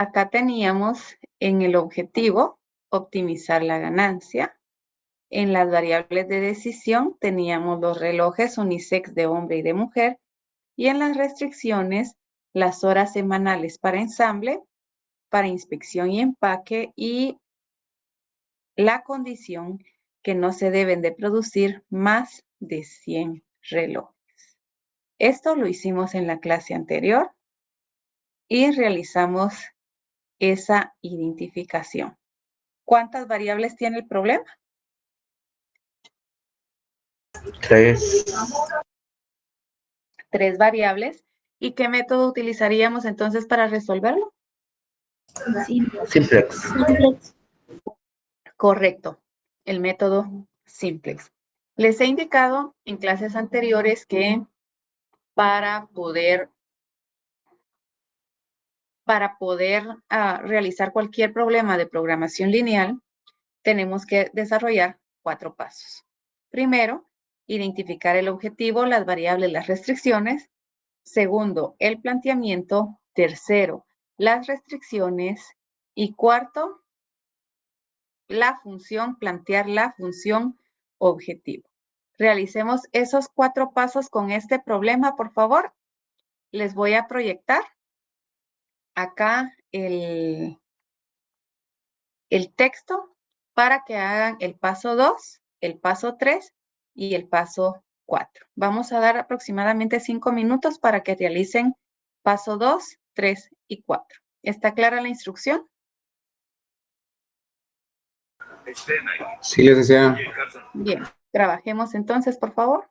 acá teníamos en el objetivo optimizar la ganancia. En las variables de decisión teníamos los relojes unisex de hombre y de mujer. Y en las restricciones, las horas semanales para ensamble, para inspección y empaque y la condición que no se deben de producir más de 100 relojes. Esto lo hicimos en la clase anterior y realizamos esa identificación. ¿Cuántas variables tiene el problema? 3. 3 variables. ¿Y qué método utilizaríamos entonces para resolverlo? Simplex. Correcto, el método simplex. Les he indicado en clases anteriores que para poder realizar cualquier problema de programación lineal, tenemos que desarrollar 4 pasos. Primero, identificar el objetivo, las variables, las restricciones. Segundo, el planteamiento. Tercero, las restricciones. Y cuarto, plantear la función objetivo. Realicemos esos 4 pasos con este problema, por favor. Les voy a proyectar acá el texto para que hagan el paso 2, el paso 3 y el paso 4. Vamos a dar aproximadamente 5 minutos para que realicen paso 2, 3 y 4. ¿Está clara la instrucción? Sí, licenciada. Bien, trabajemos entonces, por favor.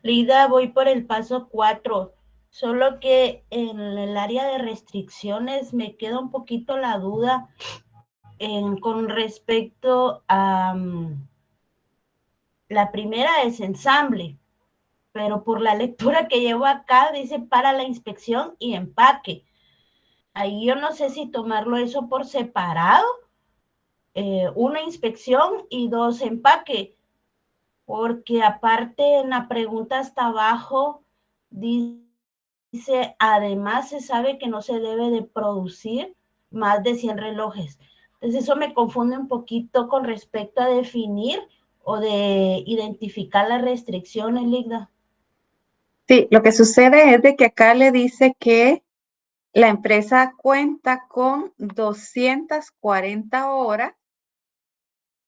Lida, voy por el paso 4, solo que en el área de restricciones me queda un poquito la duda con respecto a la primera es ensamble, pero por la lectura que llevo acá dice para la inspección y empaque. Ahí yo no sé si tomarlo eso por separado, una inspección y 2 empaque, porque aparte en la pregunta hasta abajo dice, además se sabe que no se debe de producir más de 100 relojes. Entonces eso me confunde un poquito con respecto a definir o de identificar las restricciones, Ligda. Sí, lo que sucede es de que acá le dice que la empresa cuenta con 240 horas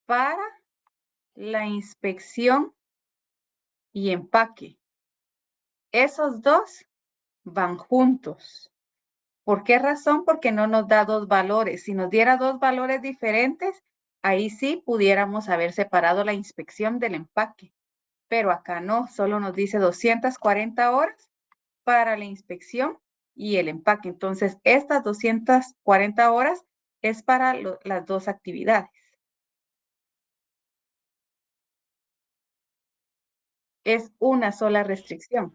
para la inspección y empaque. Esos dos van juntos. ¿Por qué razón? Porque no nos da 2 valores. Si nos diera 2 valores diferentes, ahí sí pudiéramos haber separado la inspección del empaque. Pero acá no, solo nos dice 240 horas para la inspección y el empaque. Entonces, estas 240 horas es para las 2 actividades. Es una sola restricción.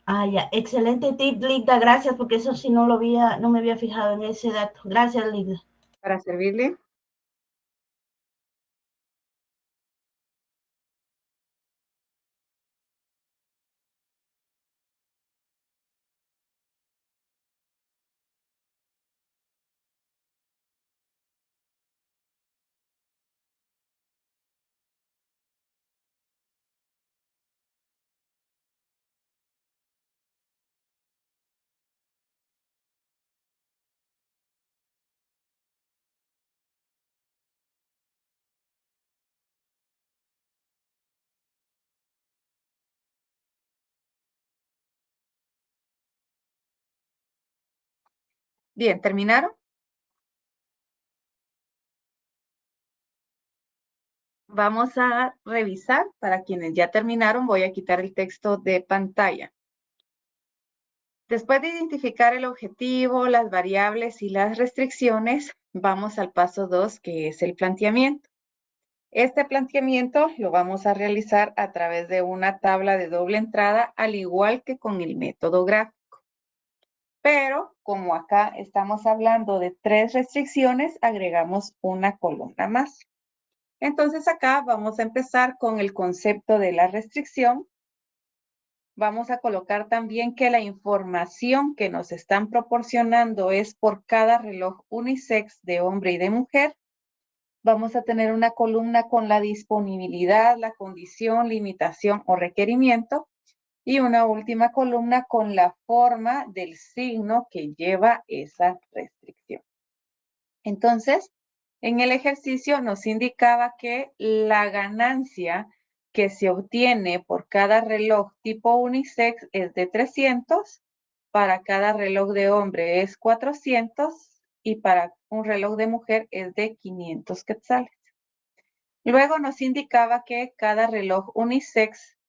Ah, ya, excelente tip, Ligda, gracias, porque eso sí no me había fijado en ese dato. Gracias, Ligda. Para servirle. Bien, ¿terminaron? Vamos a revisar. Para quienes ya terminaron, voy a quitar el texto de pantalla. Después de identificar el objetivo, las variables y las restricciones, vamos al paso 2, que es el planteamiento. Este planteamiento lo vamos a realizar a través de una tabla de doble entrada, al igual que con el método gráfico. Pero como acá estamos hablando de 3 restricciones, agregamos una columna más. Entonces acá vamos a empezar con el concepto de la restricción. Vamos a colocar también que la información que nos están proporcionando es por cada reloj unisex de hombre y de mujer. Vamos a tener una columna con la disponibilidad, la condición, limitación o requerimiento. Y una última columna con la forma del signo que lleva esa restricción. Entonces, en el ejercicio nos indicaba que la ganancia que se obtiene por cada reloj tipo unisex es de 300, para cada reloj de hombre es 400 y para un reloj de mujer es de 500 quetzales. Luego nos indicaba que cada reloj unisex,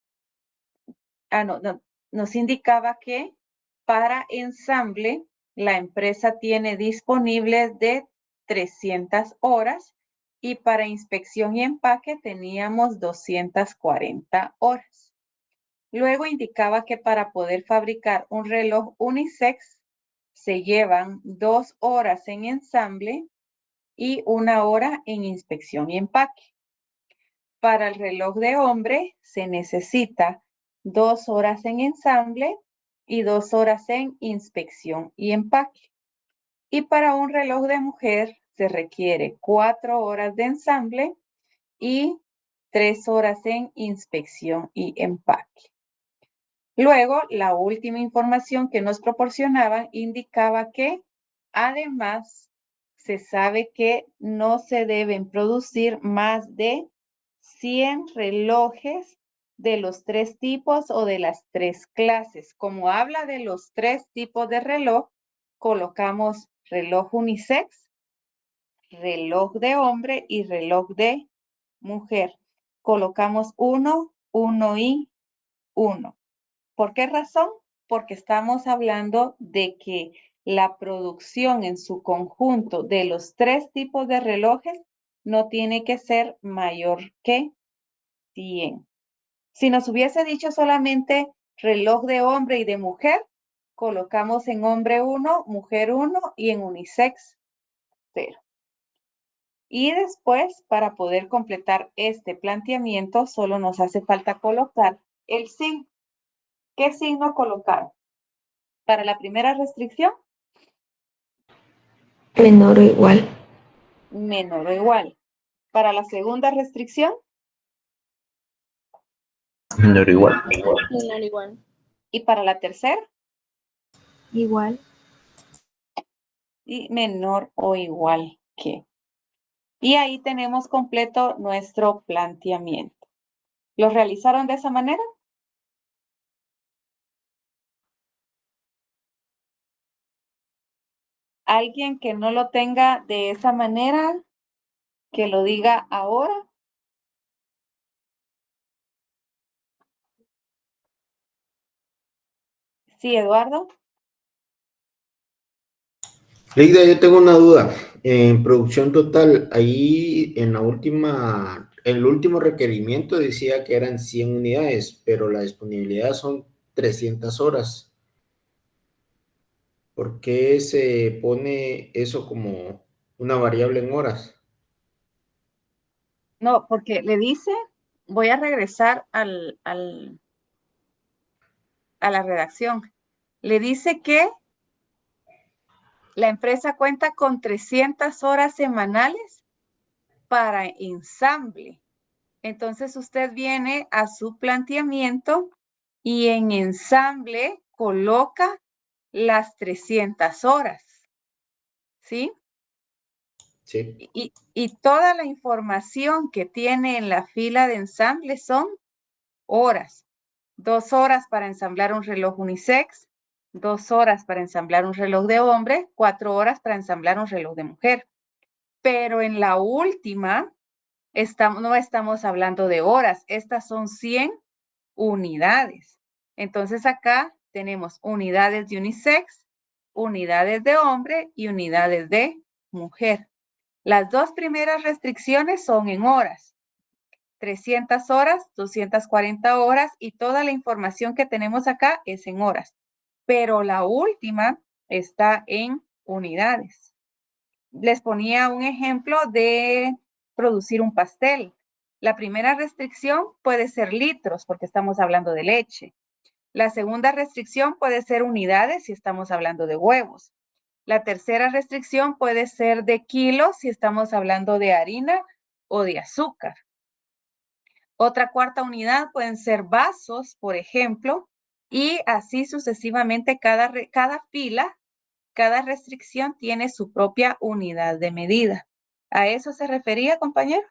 nos indicaba que para ensamble la empresa tiene disponibles de 300 horas y para inspección y empaque teníamos 240 horas. Luego indicaba que para poder fabricar un reloj unisex se llevan 2 horas en ensamble y 1 hora en inspección y empaque. Para el reloj de hombre se necesita 2 horas en ensamble y 2 horas en inspección y empaque. Y para un reloj de mujer se requiere 4 horas de ensamble y 3 horas en inspección y empaque. Luego, la última información que nos proporcionaban indicaba que, además, se sabe que no se deben producir más de 100 relojes de los 3 tipos o de las 3 clases. Como habla de los 3 tipos de reloj, colocamos reloj unisex, reloj de hombre y reloj de mujer. Colocamos 1, 1 y 1. ¿Por qué razón? Porque estamos hablando de que la producción en su conjunto de los 3 tipos de relojes no tiene que ser mayor que 100. Si nos hubiese dicho solamente reloj de hombre y de mujer, colocamos en hombre 1, mujer 1 y en unisex 0. Y después, para poder completar este planteamiento, solo nos hace falta colocar el signo. ¿Qué signo colocar? Para la primera restricción, menor o igual, menor o igual. Para la segunda restricción Menor o igual. Menor igual. y para la tercera igual, y menor o igual que. Y ahí tenemos completo nuestro planteamiento. ¿Lo realizaron de esa manera? Alguien que no lo tenga de esa manera, que lo diga ahora. Sí, Eduardo. Leida, yo tengo una duda. En producción total, ahí en el último requerimiento decía que eran 100 unidades, pero la disponibilidad son 300 horas. ¿Por qué se pone eso como una variable en horas? No, porque le dice, voy a regresar a la redacción. Le dice que la empresa cuenta con 300 horas semanales para ensamble. Entonces usted viene a su planteamiento y en ensamble coloca las 300 horas. ¿Sí? Sí. Y toda la información que tiene en la fila de ensamble son horas. 2 horas para ensamblar un reloj unisex, 2 horas para ensamblar un reloj de hombre, 4 horas para ensamblar un reloj de mujer. Pero en la última, no estamos hablando de horas, estas son 100 unidades. Entonces acá tenemos unidades de unisex, unidades de hombre y unidades de mujer. Las dos primeras restricciones son en horas. 300 horas, 240 horas y toda la información que tenemos acá es en horas. Pero la última está en unidades. Les ponía un ejemplo de producir un pastel. La primera restricción puede ser litros porque estamos hablando de leche. La segunda restricción puede ser unidades si estamos hablando de huevos. La tercera restricción puede ser de kilos si estamos hablando de harina o de azúcar. Otra cuarta unidad pueden ser vasos, por ejemplo, y así sucesivamente cada fila, cada restricción tiene su propia unidad de medida. ¿A eso se refería, compañero?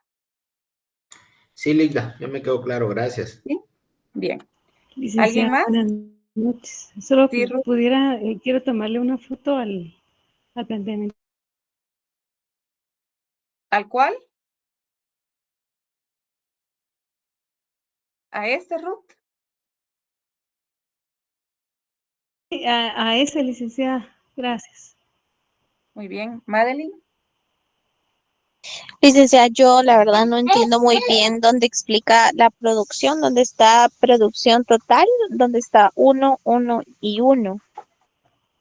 Sí, Ligda, ya me quedó claro, gracias. ¿Sí? Bien. Licenciada, ¿Alguien más? buenas noches. Solo Sí, Ruth. pudiera, quiero tomarle una foto al planteamiento. ¿Al cual? ¿A este, Ruth? A esa, licenciada, gracias. Muy bien. ¿Madeline? Licenciada, yo la verdad no entiendo muy bien dónde explica la producción, dónde está producción total, dónde está 1, 1 y 1.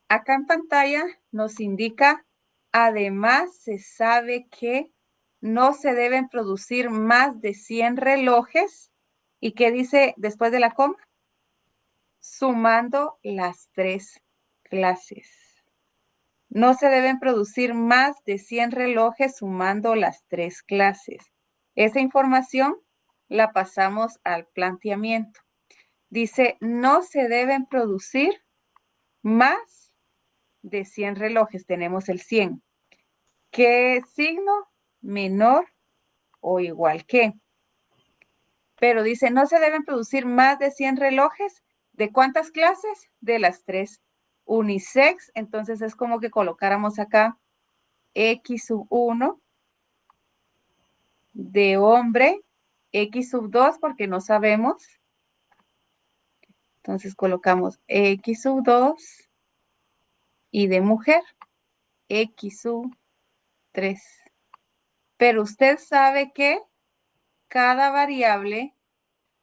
Acá en pantalla nos indica, además se sabe que no se deben producir más de 100 relojes. ¿Y qué dice después de la coma? Sumando las 3 clases. No se deben producir más de 100 relojes sumando las 3 clases. Esa información la pasamos al planteamiento. Dice, no se deben producir más de 100 relojes. Tenemos el 100. ¿Qué signo? Menor o igual que. Pero dice, no se deben producir más de 100 relojes. ¿De cuántas clases? De las 3. Unisex, entonces es como que colocáramos acá X sub 1 de hombre, X sub 2 porque no sabemos. Entonces colocamos X sub 2 y de mujer, X sub 3. Pero usted sabe que cada variable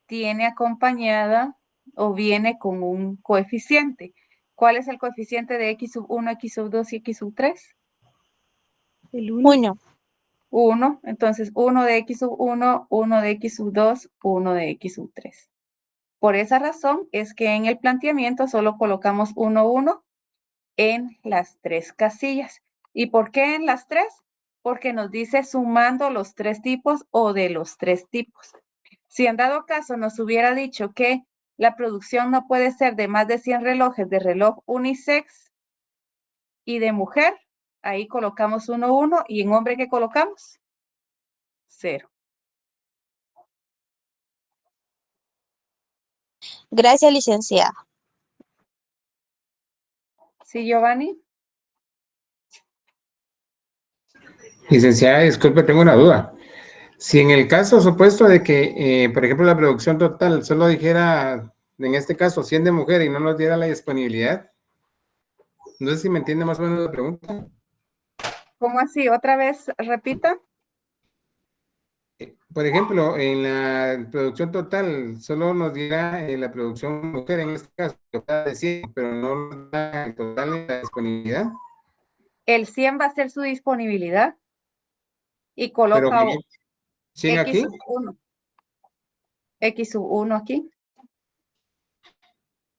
tiene acompañada o viene con un coeficiente. ¿Cuál es el coeficiente de X sub 1, X sub 2 y X sub 3? El 1. 1. 1. Entonces, 1 de X sub 1, 1 de X sub 2, 1 de X sub 3. Por esa razón es que en el planteamiento solo colocamos 1, 1 en las 3 casillas. ¿Y por qué en las 3? Porque nos dice sumando los 3 tipos o de los 3 tipos. Si en dado caso nos hubiera dicho que la producción no puede ser de más de 100 relojes de reloj unisex y de mujer, ahí colocamos 1, 1 y en hombre, ¿qué colocamos? 0. Gracias, licenciada. ¿Sí, Giovanni? Licenciada, disculpe, tengo una duda. Si en el caso supuesto de que, por ejemplo, la producción total solo dijera, en este caso, 100 de mujer y no nos diera la disponibilidad, no sé si me entiende más o menos la pregunta. ¿Cómo así? ¿Otra vez repita? Por ejemplo, en la producción total solo nos diera la producción mujer, en este caso, de 100, pero no nos da el total de la disponibilidad. El 100 va a ser su disponibilidad y Pero coloca 100 X aquí. sub 1. X sub 1 aquí.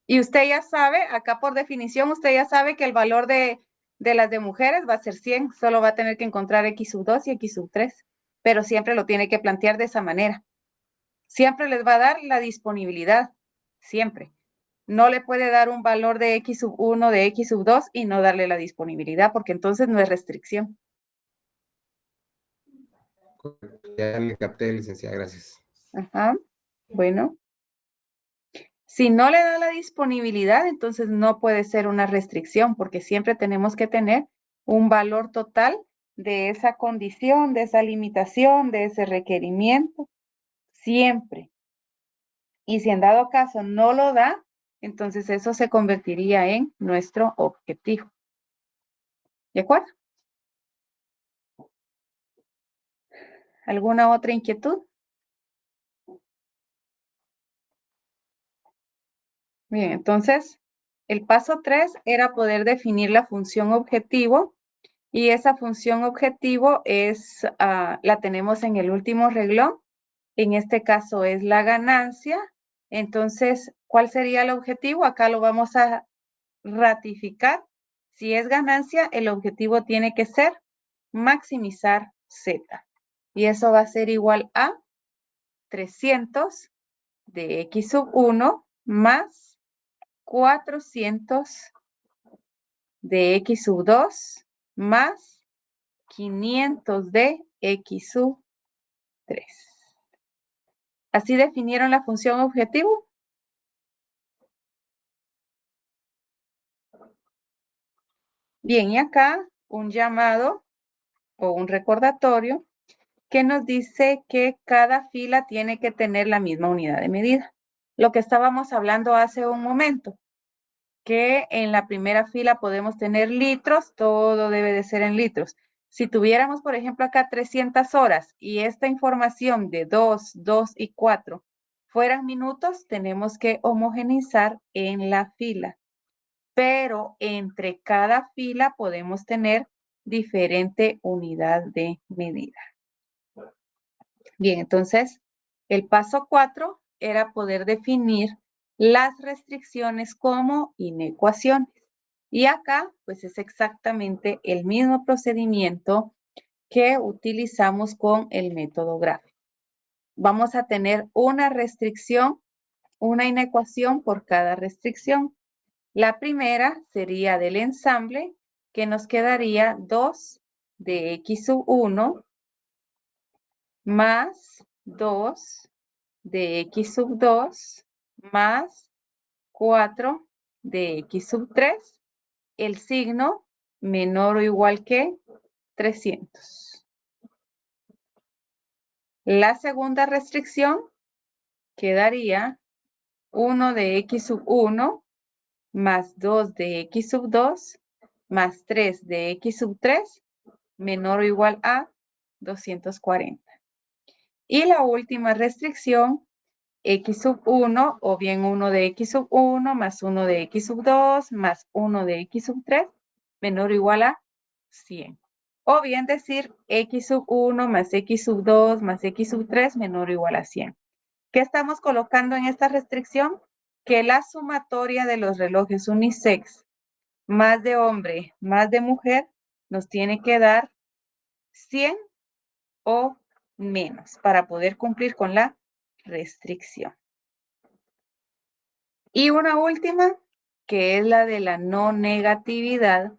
Y usted ya sabe, acá por definición, usted ya sabe que el valor de las de mujeres va a ser 100. Solo va a tener que encontrar X sub 2 y X sub 3. Pero siempre lo tiene que plantear de esa manera. Siempre les va a dar la disponibilidad. Siempre. No le puede dar un valor de X sub 1, de X sub 2 y no darle la disponibilidad, porque entonces no es restricción. Ya le capté, licenciada, gracias. Ajá. Bueno. Si no le da la disponibilidad, entonces no puede ser una restricción, porque siempre tenemos que tener un valor total de esa condición, de esa limitación, de ese requerimiento, siempre. Y si en dado caso no lo da, entonces eso se convertiría en nuestro objetivo. ¿De acuerdo? ¿Alguna otra inquietud? Bien, entonces, el paso 3 era poder definir la función objetivo y esa función objetivo es, la tenemos en el último renglón. En este caso es la ganancia. Entonces, ¿cuál sería el objetivo? Acá lo vamos a ratificar. Si es ganancia, el objetivo tiene que ser maximizar Z. Y eso va a ser igual a 300 de X sub 1 más 400 de X sub 2 más 500 de X sub 3. ¿Así definieron la función objetivo? Bien, y acá un llamado o un recordatorio que nos dice que cada fila tiene que tener la misma unidad de medida. Lo que estábamos hablando hace un momento, que en la primera fila podemos tener litros, todo debe de ser en litros. Si tuviéramos, por ejemplo, acá 300 horas y esta información de 2, 2 y 4 fueran minutos, tenemos que homogeneizar en la fila. Pero entre cada fila podemos tener diferente unidad de medida. Bien, entonces, el paso 4 era poder definir las restricciones como inecuaciones. Y acá, pues es exactamente el mismo procedimiento que utilizamos con el método gráfico. Vamos a tener una restricción, una inecuación por cada restricción. La primera sería del ensamble, que nos quedaría 2 de X sub 1 más 2 de X sub 2 más 4 de X sub 3, el signo menor o igual que 300. La segunda restricción quedaría 1 de X sub 1 más 2 de X sub 2 más 3 de X sub 3 menor o igual a 240. Y la última restricción, X sub 1 o bien 1 de X sub 1 más 1 de X sub 2 más 1 de X sub 3 menor o igual a 100. O bien decir X sub 1 más X sub 2 más X sub 3 menor o igual a 100. ¿Qué estamos colocando en esta restricción? Que la sumatoria de los relojes unisex más de hombre más de mujer nos tiene que dar 100 o menos para poder cumplir con la restricción. Y una última, que es la de la no negatividad,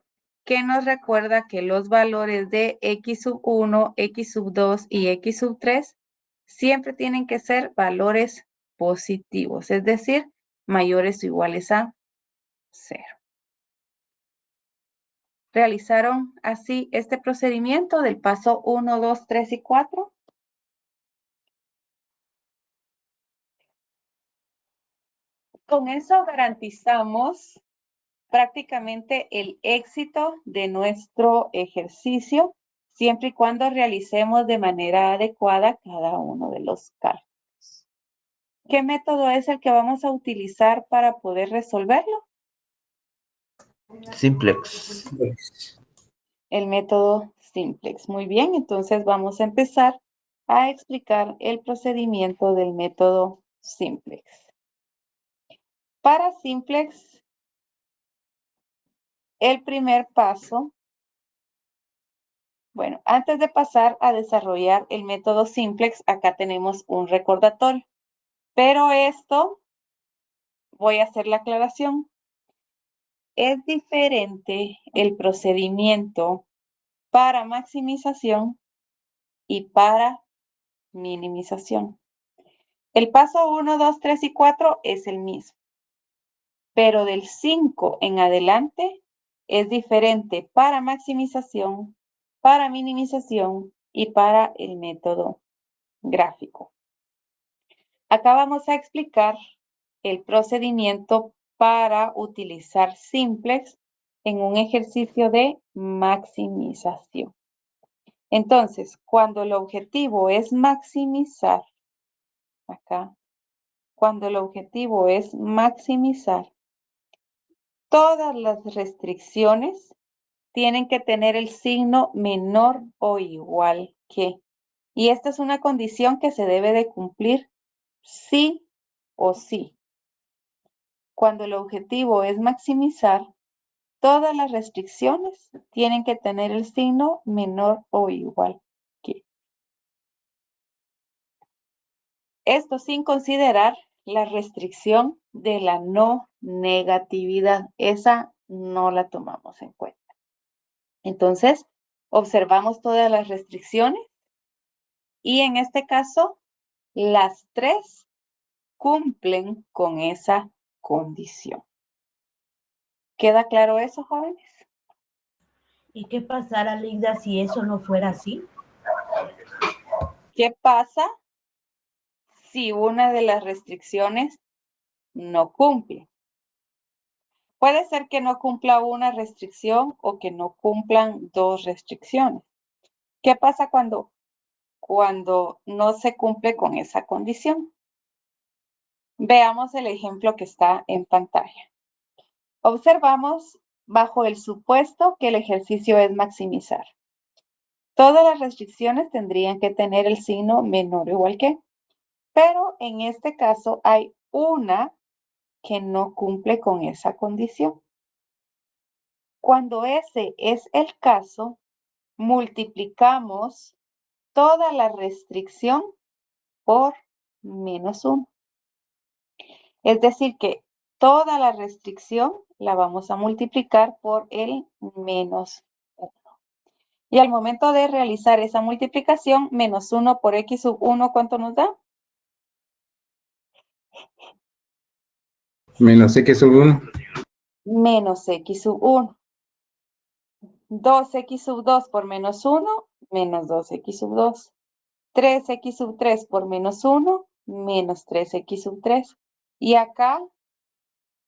que nos recuerda que los valores de X sub 1, X sub 2 y X sub 3 siempre tienen que ser valores positivos, es decir, mayores o iguales a 0. ¿Realizaron así este procedimiento del paso 1, 2, 3 y 4? Con eso garantizamos prácticamente el éxito de nuestro ejercicio, siempre y cuando realicemos de manera adecuada cada uno de los cálculos. ¿Qué método es el que vamos a utilizar para poder resolverlo? Simplex. El método Simplex. Muy bien, entonces vamos a empezar a explicar el procedimiento del método Simplex. Para Simplex, el primer paso, bueno, antes de pasar a desarrollar el método Simplex, acá tenemos un recordatorio. Pero esto, voy a hacer la aclaración, es diferente el procedimiento para maximización y para minimización. El paso 1, 2, 3 y 4 es el mismo. pero del 5 en adelante es diferente para maximización, para minimización y para el método gráfico. Acá vamos a explicar el procedimiento para utilizar simplex en un ejercicio de maximización. Entonces, cuando el objetivo es maximizar, acá, cuando el objetivo es maximizar, todas las restricciones tienen que tener el signo menor o igual que. Y esta es una condición que se debe de cumplir sí o sí. Cuando el objetivo es maximizar, todas las restricciones tienen que tener el signo menor o igual que. Esto sin considerar la restricción de la no negatividad. Esa no la tomamos en cuenta. Entonces, observamos todas las restricciones y en este caso, las 3 cumplen con esa condición. ¿Queda claro eso, jóvenes? ¿Y qué pasará, Ligda, si eso no fuera así? ¿Qué pasa si una de las restricciones no cumple? Puede ser que no cumpla una restricción o que no cumplan 2 restricciones. ¿Qué pasa cuando no se cumple con esa condición? Veamos el ejemplo que está en pantalla. Observamos bajo el supuesto que el ejercicio es maximizar. Todas las restricciones tendrían que tener el signo menor o igual que, pero en este caso hay una que no cumple con esa condición. Cuando ese es el caso, multiplicamos toda la restricción por -1. Es decir que toda la restricción la vamos a multiplicar por el -1. Y al momento de realizar esa multiplicación, -1 por x sub 1, ¿cuánto nos da? Menos x sub 1. Menos x sub 1. 2x sub 2 por -1, menos 2x sub 2. 3x sub 3 por -1, menos 3x sub 3. Y acá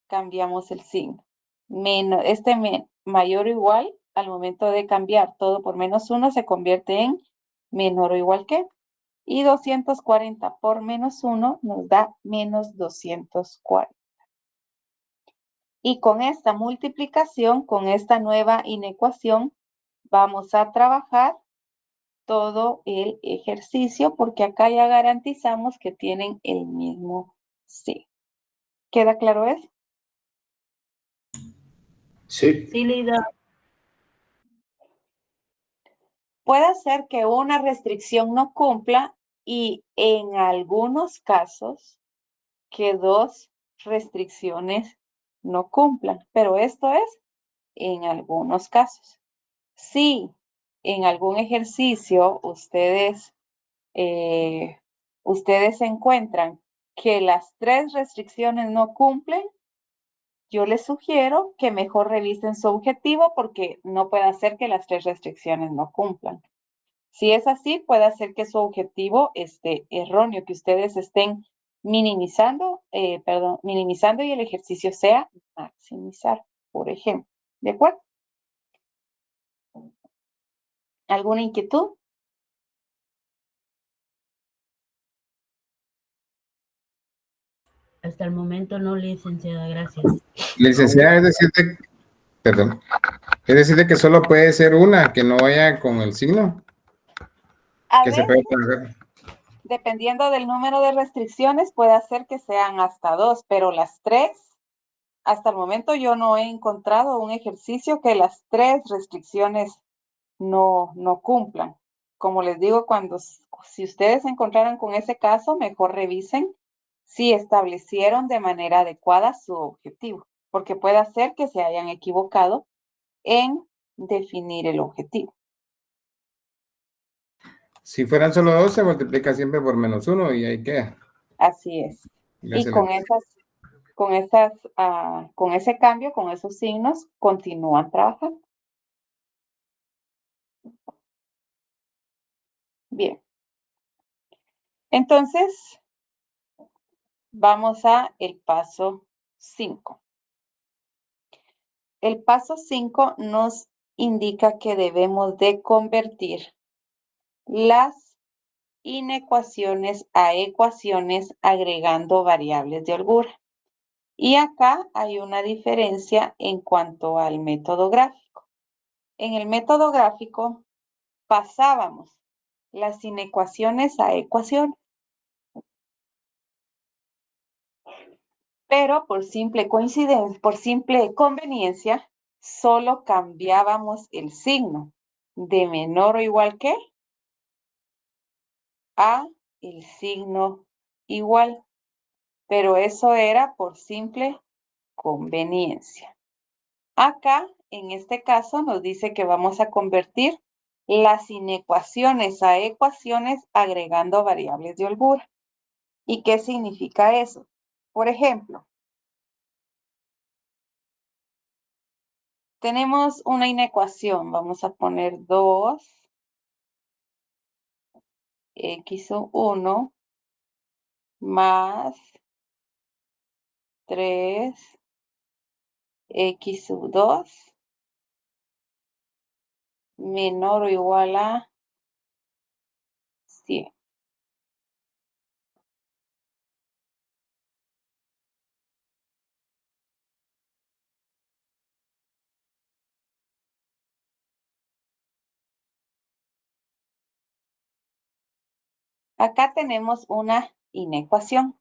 cambiamos el signo. Mayor o igual, al momento de cambiar todo por -1, se convierte en menor o igual que. Y 240 por -1 nos da -240. Y con esta multiplicación, con esta nueva inecuación, vamos a trabajar todo el ejercicio porque acá ya garantizamos que tienen el mismo sí. ¿Queda claro eso? Sí. Sí, Ligda. Puede ser que una restricción no cumpla y en algunos casos que 2 restricciones no cumplan, pero esto es en algunos casos. Si en algún ejercicio ustedes encuentran que las 3 restricciones no cumplen, yo les sugiero que mejor revisen su objetivo porque no puede ser que las 3 restricciones no cumplan. Si es así, puede ser que su objetivo esté erróneo, que ustedes estén minimizando y el ejercicio sea maximizar, por ejemplo. ¿De acuerdo? ¿Alguna inquietud? Hasta el momento no, licenciada, gracias. Licenciada, es decirte, perdón, es decirte que solo puede ser una, que no vaya con el signo, A que se veces, puede trabajar. dependiendo del número de restricciones, puede hacer que sean hasta 2, pero las 3, hasta el momento yo no he encontrado un ejercicio que las 3 restricciones no cumplan. Como les digo, si ustedes se encontraran con ese caso, mejor revisen si establecieron de manera adecuada su objetivo, porque puede ser que se hayan equivocado en definir el objetivo. Si fueran solo 2, se multiplica siempre por -1 y ahí queda. Así es. Ya Y se con le- esas con con ese cambio, con esos signos, continúan trabajando. Bien. Entonces, vamos a el paso 5. El paso 5 nos indica que debemos de convertir las inecuaciones a ecuaciones agregando variables de holgura. Y acá hay una diferencia en cuanto al método gráfico. En el método gráfico pasábamos las inecuaciones a ecuaciones. Pero por simple coincidencia, por simple conveniencia, solo cambiábamos el signo de menor o igual que a el signo igual. Pero eso era por simple conveniencia. Acá, en este caso, nos dice que vamos a convertir las inecuaciones a ecuaciones agregando variables de holgura. ¿Y qué significa eso? Por ejemplo, tenemos una inecuación. Vamos a poner 2x1 más 3x2 menor o igual a 100. Acá tenemos una inecuación.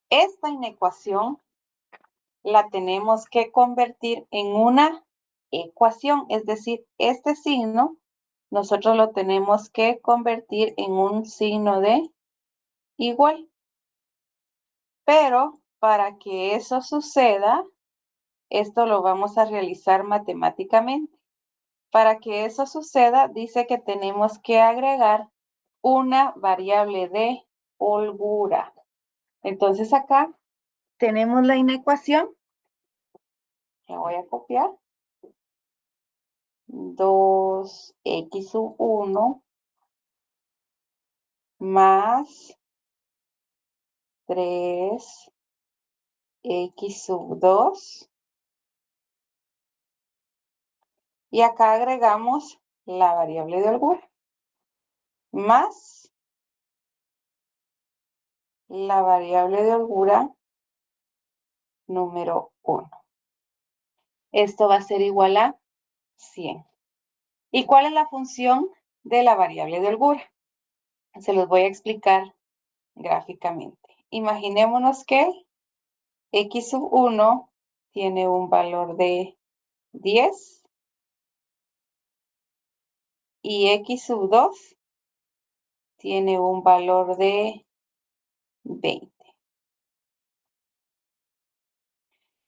Esta inecuación la tenemos que convertir en una ecuación, es decir, este signo nosotros lo tenemos que convertir en un signo de igual. Pero para que eso suceda, esto lo vamos a realizar matemáticamente. Para que eso suceda, dice que tenemos que agregar una variable de holgura. Entonces acá tenemos la inecuación. La voy a copiar. 2x1 más 3x2. Y acá agregamos la variable de holgura. Más la variable de holgura número 1. Esto va a ser igual a 100. ¿Y cuál es la función de la variable de holgura? Se los voy a explicar gráficamente. Imaginémonos que x1 tiene un valor de 10 y x2 tiene un valor de 20.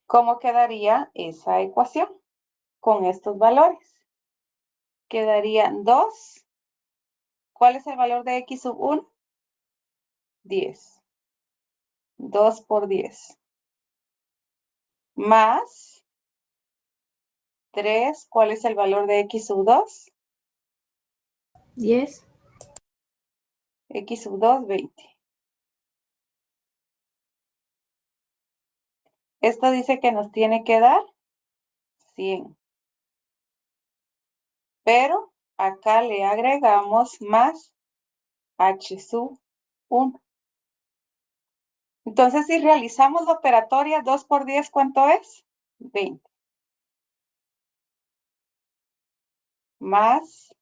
¿Cómo quedaría esa ecuación con estos valores? Quedarían 2. ¿Cuál es el valor de x1? 10. 2 por 10. Más 3. ¿Cuál es el valor de x2? 10. x2, 20. Esto dice que nos tiene que dar 100. Pero acá le agregamos más h sub 1. Entonces, si realizamos la operatoria 2 por 10, ¿cuánto es? 20. Más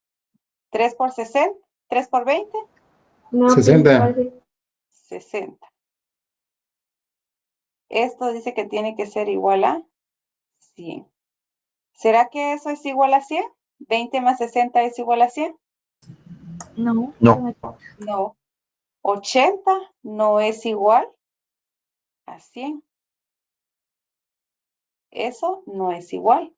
3 por 60, 3 por 20, No, 60. 60. Esto dice que tiene que ser igual a 100. ¿Será que eso es igual a 100? 20 más 60 es igual a 100. No. No. No. 80 no es igual a 100. Eso no es igual.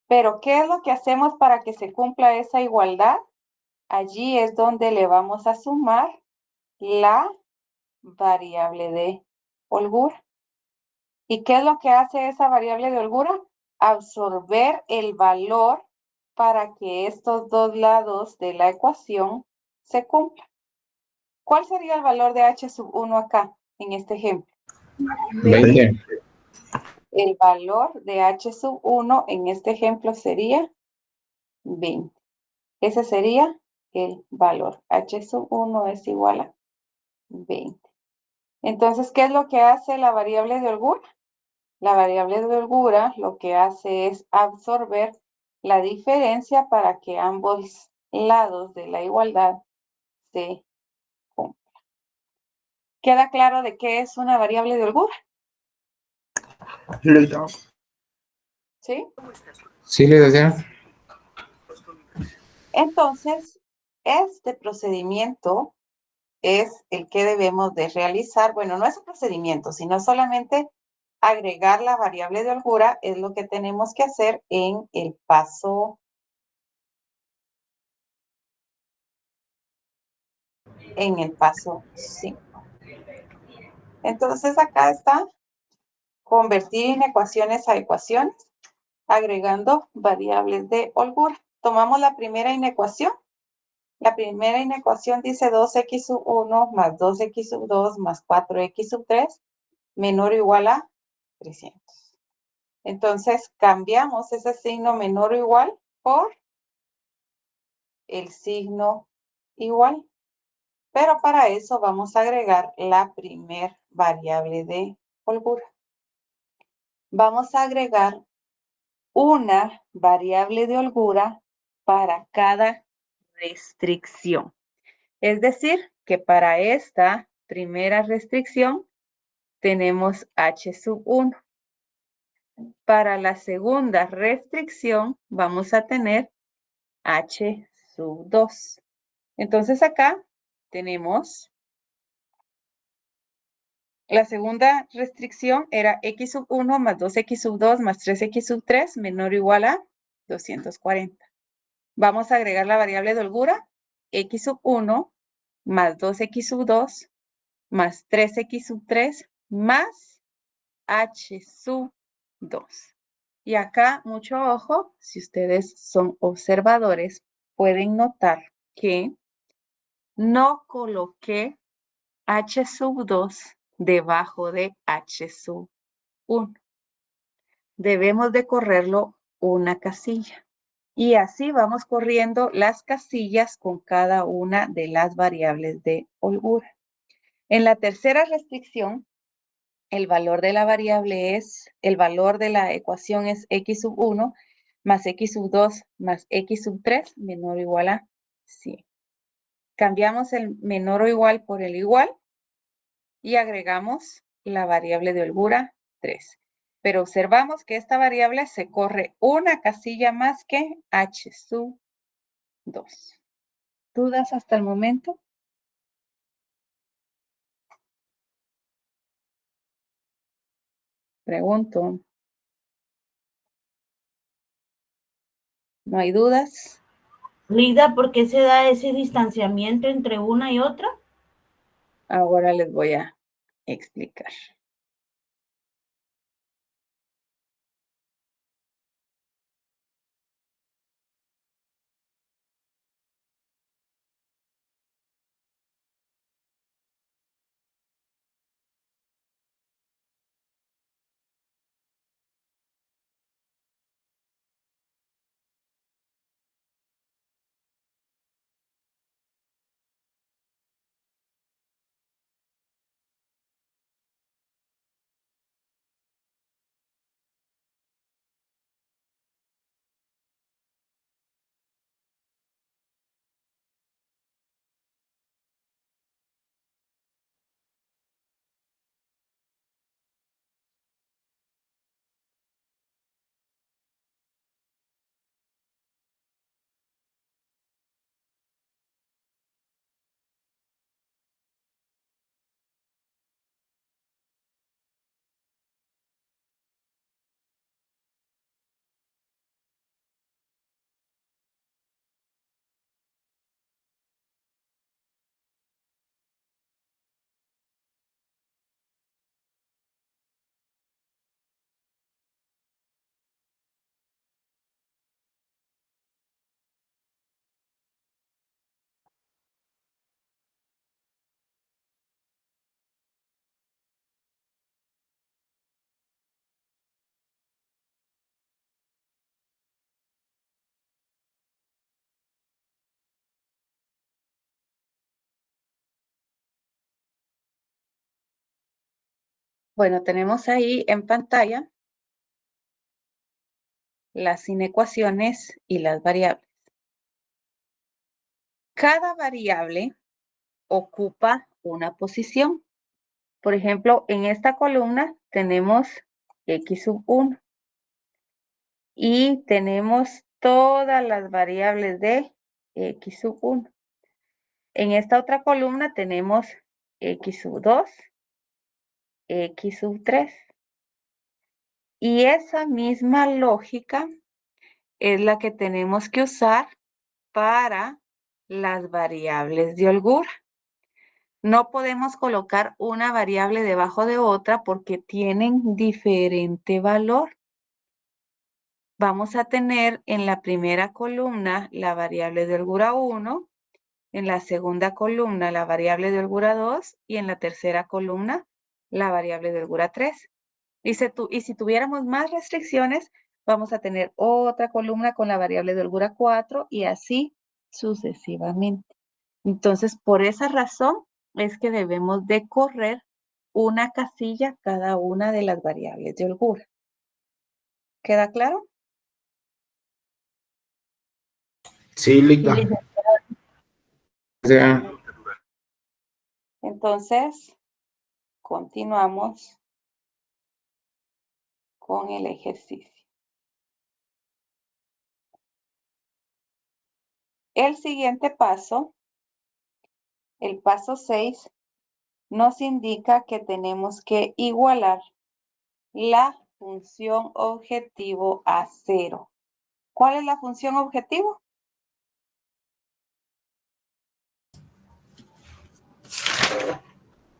Pero, ¿qué es lo que hacemos para que se cumpla esa igualdad? Allí es donde le vamos a sumar la variable de holgura. ¿Y qué es lo que hace esa variable de holgura? Absorber el valor para que estos dos lados de la ecuación se cumplan. ¿Cuál sería el valor de h sub 1 acá, en este ejemplo? 20. El valor de h sub 1 en este ejemplo sería 20. Ese sería el valor. H sub 1 es igual a 20. Entonces, ¿qué es lo que hace la variable de holgura? La variable de holgura lo que hace es absorber la diferencia para que ambos lados de la igualdad se cumplan. ¿Queda claro de qué es una variable de holgura? ¿Sí? Sí, licenciada. Entonces, este procedimiento es el que debemos de realizar. Bueno, no es un procedimiento, sino solamente agregar la variable de holgura es lo que tenemos que hacer en el paso 5. Entonces acá está convertir inecuaciones a ecuaciones, agregando variables de holgura. Tomamos la primera inecuación. La primera inecuación dice 2x sub 1 más 2x sub 2 más 4x sub 3 menor o igual a 300. Entonces cambiamos ese signo menor o igual por el signo igual. Pero para eso vamos a agregar la primer variable de holgura. Vamos a agregar una variable de holgura para cada restricción. Es decir, que para esta primera restricción tenemos h sub 1. Para la segunda restricción vamos a tener h sub 2. Entonces acá tenemos la segunda restricción era x sub 1 más 2x sub 2 más 3x sub 3 menor o igual a 240. Vamos a agregar la variable de holgura x sub 1 más 2x sub 2 más 3x sub 3 más h sub 2. Y acá, mucho ojo, si ustedes son observadores, pueden notar que no coloqué h sub 2 debajo de h sub 1. Debemos de correrlo una casilla. Y así vamos corriendo las casillas con cada una de las variables de holgura. En la tercera restricción, el valor de la variable es, el valor de la ecuación es x sub 1 más x sub 2 más x sub 3 menor o igual a 100. Cambiamos el menor o igual por el igual y agregamos la variable de holgura 3. Pero observamos que esta variable se corre una casilla más que h sub 2. ¿Dudas hasta el momento? Pregunto. ¿No hay dudas? Lida, ¿por qué se da ese distanciamiento entre una y otra? Ahora les voy a explicar. Bueno, tenemos ahí en pantalla las inecuaciones y las variables. Cada variable ocupa una posición. Por ejemplo, en esta columna tenemos x sub 1 y tenemos todas las variables de x sub 1. En esta otra columna tenemos x sub 2, x sub 3. Y esa misma lógica es la que tenemos que usar para las variables de holgura. No podemos colocar una variable debajo de otra porque tienen diferente valor. Vamos a tener en la primera columna la variable de holgura 1, en la segunda columna la variable de holgura 2 y en la tercera columna la variable de holgura 3. Y si tuviéramos más restricciones, vamos a tener otra columna con la variable de holgura 4 y así sucesivamente. Entonces, por esa razón es que debemos de correr una casilla cada una de las variables de holgura. ¿Queda claro? Sí, Ligda. O sea, Entonces, continuamos con el ejercicio. El siguiente paso, el paso 6, nos indica que tenemos que igualar la función objetivo a 0. ¿Cuál es la función objetivo?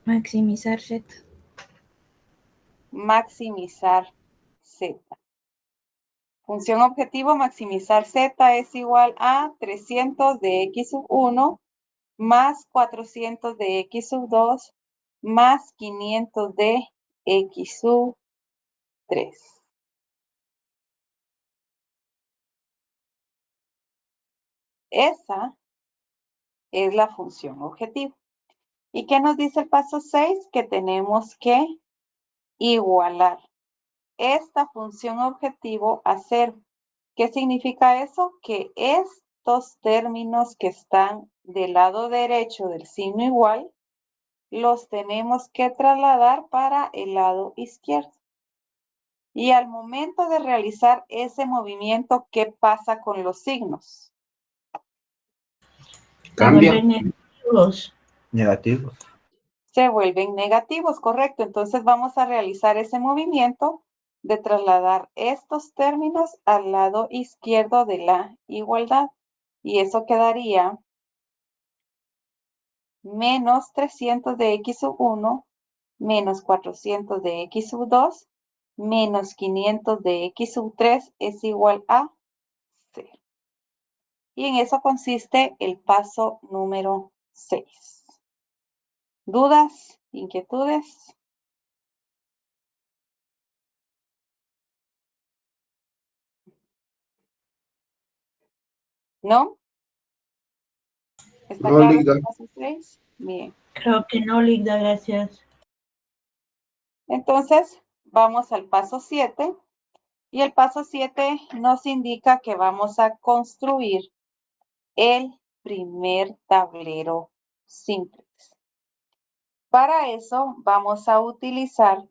Maximizar Z. Maximizar Z. Función objetivo maximizar Z es igual a 300 de x sub 1 más 400 de x sub 2 más 500 de x sub 3. Esa es la función objetivo. ¿Y qué nos dice el paso 6? Que tenemos que igualar esta función objetivo a 0. ¿Qué significa eso? Que estos términos que están del lado derecho del signo igual, los tenemos que trasladar para el lado izquierdo. Y al momento de realizar ese movimiento, ¿qué pasa con los signos? Cambian. Negativos. Negativos. Se vuelven negativos, correcto. Entonces vamos a realizar ese movimiento de trasladar estos términos al lado izquierdo de la igualdad. Y eso quedaría menos 300 de x sub 1, menos 400 de x sub 2, menos 500 de x sub 3 es igual a 0. Y en eso consiste el paso número 6. ¿Dudas? ¿Inquietudes? ¿No? ¿Está No, claro Ligda. el paso 6? Bien. Creo que no, Ligda, gracias. Entonces, vamos al paso 7. Y el paso 7 nos indica que vamos a construir el primer tablero simplex. Para eso vamos a utilizar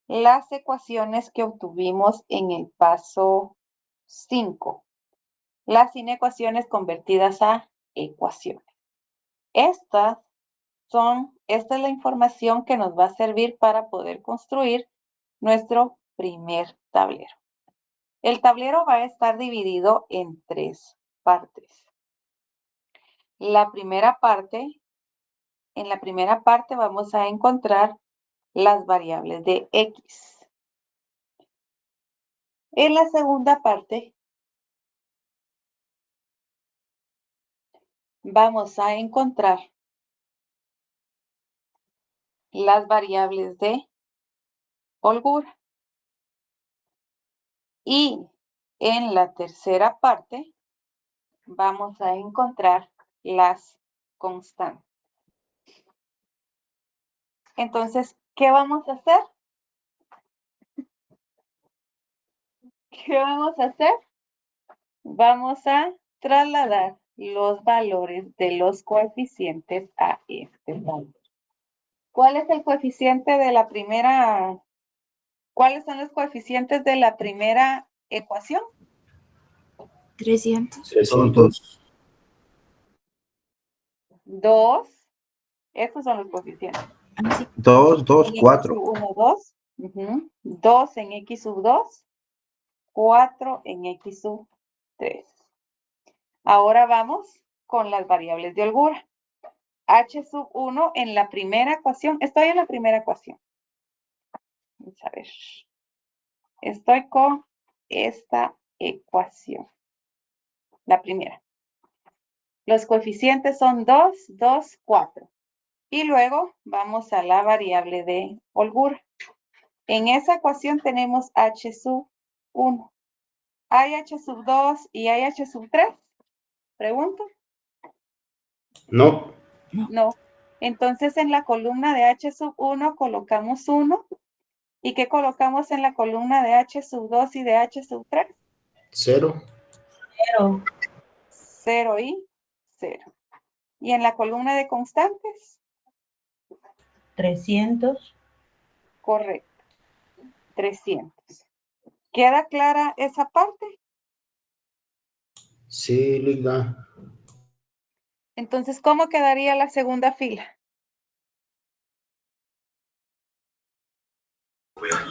las ecuaciones que obtuvimos en el paso 5. Las inecuaciones convertidas a ecuaciones. Esta es la información que nos va a servir para poder construir nuestro primer tablero. El tablero va a estar dividido en 3 partes. En la primera parte vamos a encontrar las variables de x. En la segunda parte vamos a encontrar las variables de holgura. Y en la tercera parte vamos a encontrar las constantes. Entonces, ¿qué vamos a hacer? ¿Qué vamos a hacer? Vamos a trasladar los valores de los coeficientes a este valor. ¿Cuál es el coeficiente de la primera? ¿Cuáles son los coeficientes de la primera ecuación? 300. 300. 2. Estos son los coeficientes. 2, 2, En 4. X sub 1, 2. 2 en X sub 2. 4 en X sub 3. Ahora vamos con las variables de holgura. H sub 1 en la primera ecuación. Estoy en la primera ecuación. Vamos a ver. Estoy con esta ecuación. La primera. Los coeficientes son 2, 2, 4. Y luego vamos a la variable de holgura. En esa ecuación tenemos H sub 1. ¿Hay H sub 2 y hay H sub 3? Pregunto. No. No. Entonces en la columna de H sub 1 colocamos 1. ¿Y qué colocamos en la columna de H sub 2 y de H sub 3? 0. 0. 0 y 0. ¿Y en la columna de constantes? 300. Correcto. 300. ¿Queda clara esa parte? Sí, Liga. Entonces, ¿cómo quedaría la segunda fila?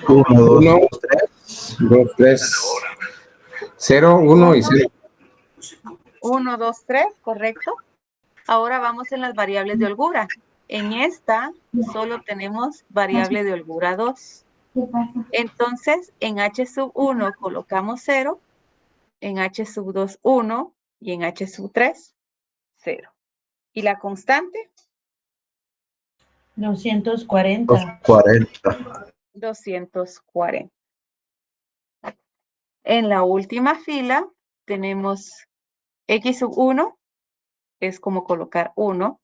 1, 2, 1, 3. 2, 3. 0, 1 y 0. 1, 2, 3, correcto. Ahora vamos en las variables de holgura. En esta solo tenemos variable de holgura 2. Entonces, en H sub 1 colocamos 0, en H sub 2, 1 y en H sub 3, 0. ¿Y la constante? 240. 40. 240. En la última fila tenemos X sub 1, es como colocar 1.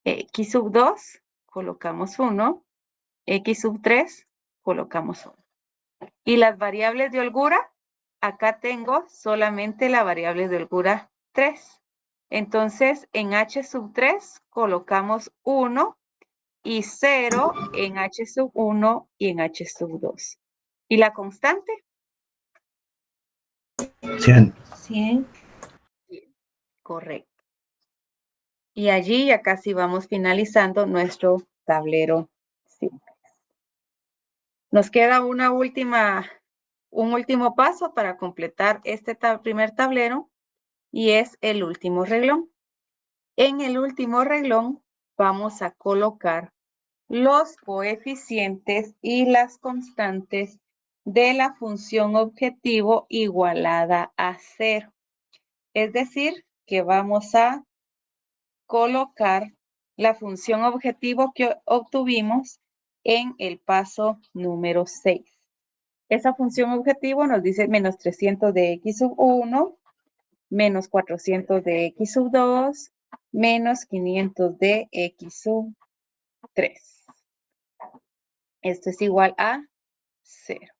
X sub 2, colocamos 1. X sub 3, colocamos 1. Y las variables de holgura, acá tengo solamente la variable de holgura 3. Entonces, en H sub 3 colocamos 1 y 0 en H sub 1 y en H sub 2. ¿Y la constante? 100. 100. Correcto. Y allí ya casi vamos finalizando nuestro tablero simple. Nos queda un último paso para completar este primer tablero y es el último renglón. En el último renglón vamos a colocar los coeficientes y las constantes de la función objetivo igualada a 0. Es decir, que vamos a colocar la función objetivo que obtuvimos en el paso número 6. Esa función objetivo nos dice menos 300 de X sub 1, menos 400 de X sub 2, menos 500 de X sub 3. Esto es igual a 0.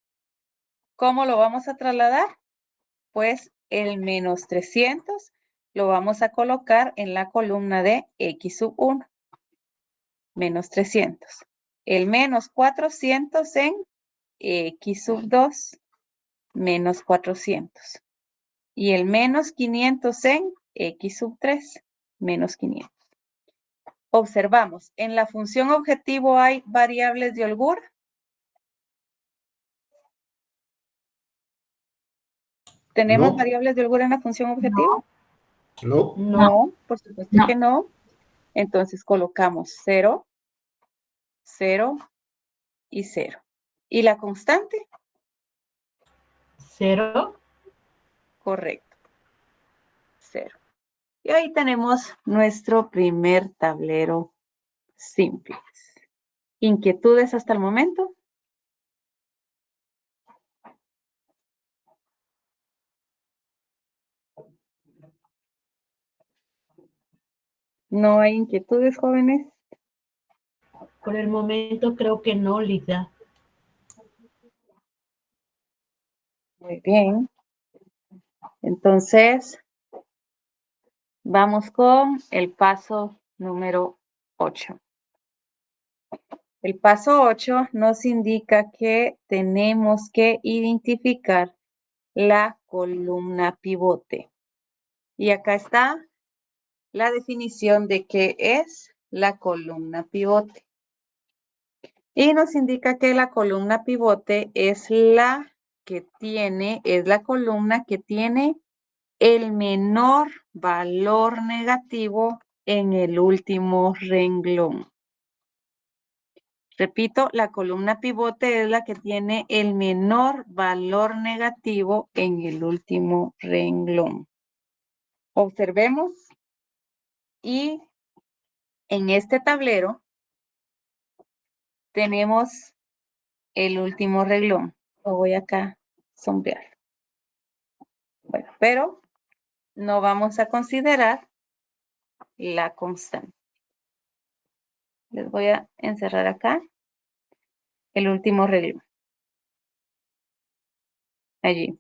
¿Cómo lo vamos a trasladar? Pues el menos 300 lo vamos a colocar en la columna de X sub 1. Menos 300. El menos 400 en X sub 2. Menos 400. Y el menos 500 en X sub 3. Menos 500. Observamos, en la función objetivo hay variables de holgura. ¿Tenemos No. variables de holgura en la función objetivo? No. No, por supuesto que no. Entonces colocamos 0, 0 y 0. ¿Y la constante? 0. Correcto. 0. Y ahí tenemos nuestro primer tablero simple. ¿Inquietudes hasta el momento? ¿No hay inquietudes, jóvenes? Por el momento creo que no, Liga. Muy bien. Entonces, vamos con el paso número 8. El paso 8 nos indica que tenemos que identificar la columna pivote. Y acá está la definición de qué es la columna pivote. Y nos indica que la columna pivote es la columna que tiene el menor valor negativo en el último renglón. Repito, la columna pivote es la que tiene el menor valor negativo en el último renglón. Observemos y en este tablero tenemos el último renglón. Lo voy acá a sombrear. Bueno, pero no vamos a considerar la constante. Les voy a encerrar acá el último renglón. Allí.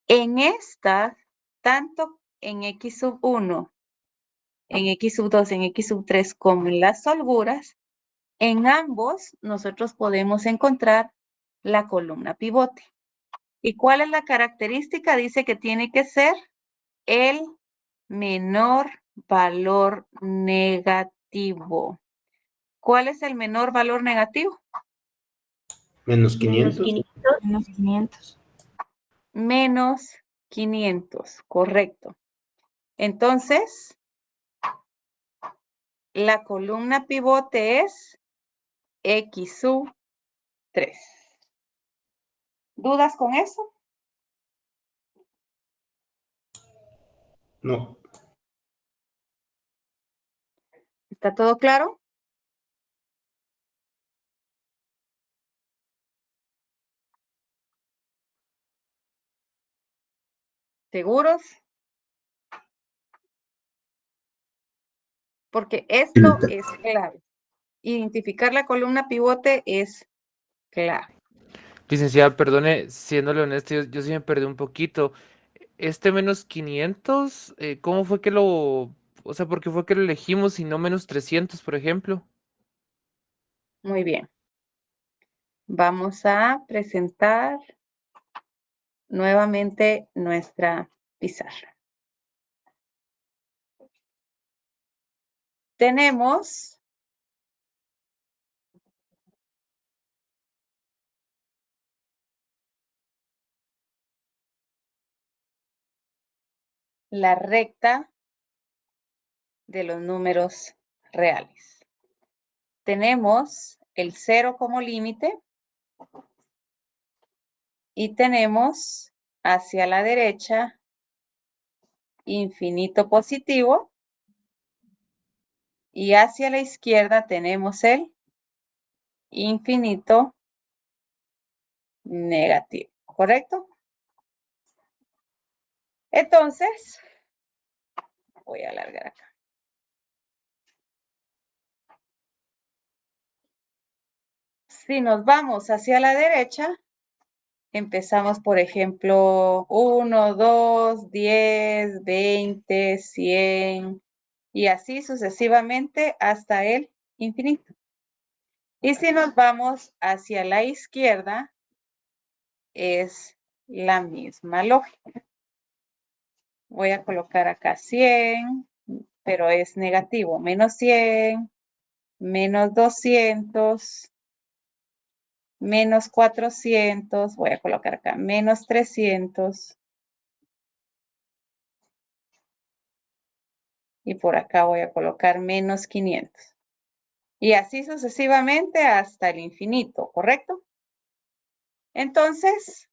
En esta, tanto en X sub 1, en X sub 2, en X sub 3, como en las holguras, en ambos nosotros podemos encontrar la columna pivote. ¿Y cuál es la característica? Dice que tiene que ser el menor valor negativo. ¿Cuál es el menor valor negativo? Menos Menos 500. 500. Menos 500. Menos 500, correcto. Entonces, la columna pivote es X sub 3. ¿Dudas con eso? No. ¿Está todo claro? ¿Seguros? Porque esto es clave. Identificar la columna pivote es clave. Licenciada, perdone, siéndole honesto, yo sí me perdí un poquito. Este menos 500, ¿cómo fue que o sea, por qué fue que lo elegimos y no menos 300, por ejemplo? Muy bien. Vamos a presentar nuevamente nuestra pizarra. Tenemos la recta de los números reales. Tenemos el 0 como límite y tenemos hacia la derecha infinito positivo y hacia la izquierda tenemos el infinito negativo, ¿correcto? Entonces, voy a alargar acá. Si nos vamos hacia la derecha, empezamos, por ejemplo, 1, 2, 10, 20, 100 y así sucesivamente hasta el infinito. Y si nos vamos hacia la izquierda, es la misma lógica. Voy a colocar acá 100, pero es negativo. Menos 100, menos 200, menos 400. Voy a colocar acá menos 300. Y por acá voy a colocar menos 500. Y así sucesivamente hasta el infinito, ¿correcto? Entonces,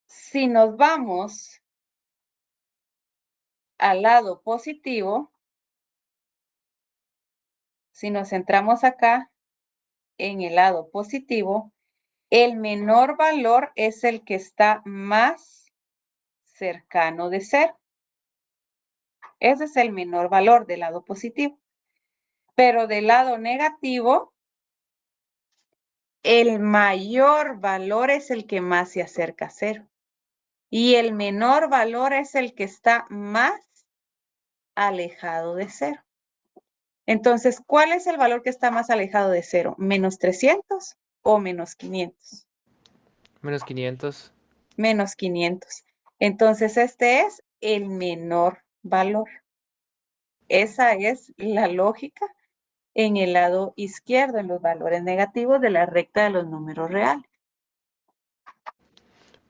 si nos vamos al lado positivo, si nos centramos acá en el lado positivo, el menor valor es el que está más cercano de 0. Ese es el menor valor del lado positivo. Pero del lado negativo, el mayor valor es el que más se acerca a cero. Y el menor valor es el que está más alejado de cero. Entonces, ¿cuál es el valor que está más alejado de cero? ¿Menos 300 o menos 500? Menos 500. Menos 500. Entonces, este es el menor valor. Esa es la lógica en el lado izquierdo, en los valores negativos de la recta de los números reales.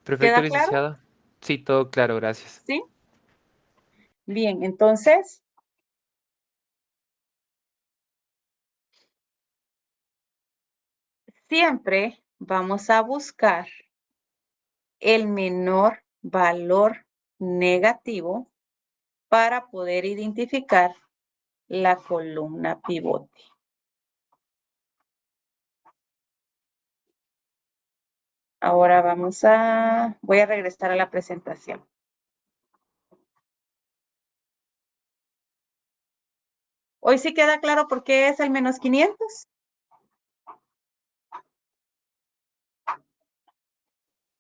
Perfecto, ¿Queda claro? licenciada. Sí, todo claro, gracias. ¿Sí? Bien, entonces, siempre vamos a buscar el menor valor negativo para poder identificar la columna pivote. Ahora voy a regresar a la presentación. Hoy sí queda claro por qué es el menos 500.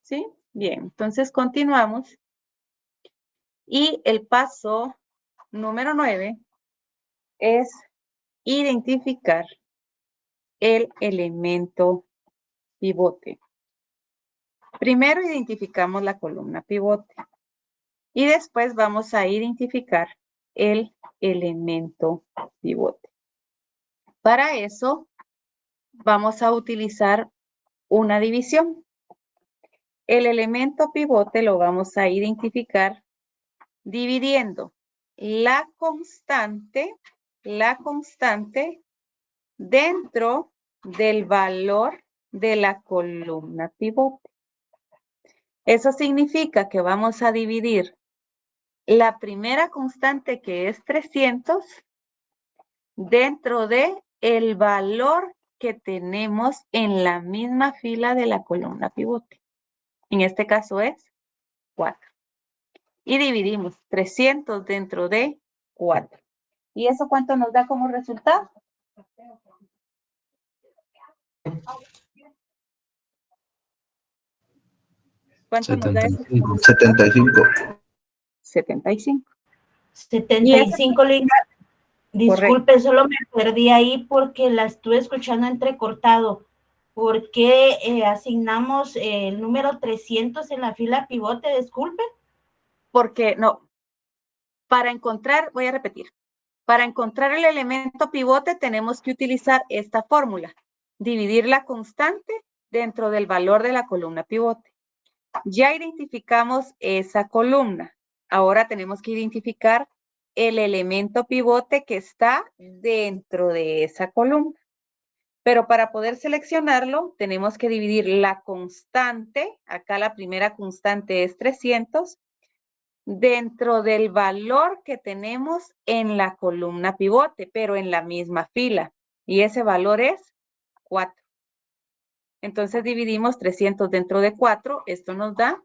¿Sí? Bien, entonces continuamos. Y el paso número 9 es identificar el elemento pivote. Primero identificamos la columna pivote y después vamos a identificar el elemento pivote. Para eso vamos a utilizar una división. El elemento pivote lo vamos a identificar dividiendo la constante dentro del valor de la columna pivote. Eso significa que vamos a dividir la primera constante, que es 300, dentro de el valor que tenemos en la misma fila de la columna pivote. En este caso es 4. Y dividimos 300 dentro de 4. ¿Y eso cuánto nos da como resultado? ¿Cuánto nos da eso? 75. 75. 75, disculpe, solo me perdí ahí porque la estuve escuchando entrecortado. ¿Por qué asignamos el número 300 en la fila pivote? Disculpe. Porque no, voy a repetir, para encontrar el elemento pivote tenemos que utilizar esta fórmula, dividir la constante dentro del valor de la columna pivote. Ya identificamos esa columna, ahora tenemos que identificar el elemento pivote que está dentro de esa columna. Pero para poder seleccionarlo, tenemos que dividir la constante, acá la primera constante es 300, dentro del valor que tenemos en la columna pivote, pero en la misma fila. Y ese valor es 4. Entonces dividimos 300 dentro de 4, esto nos da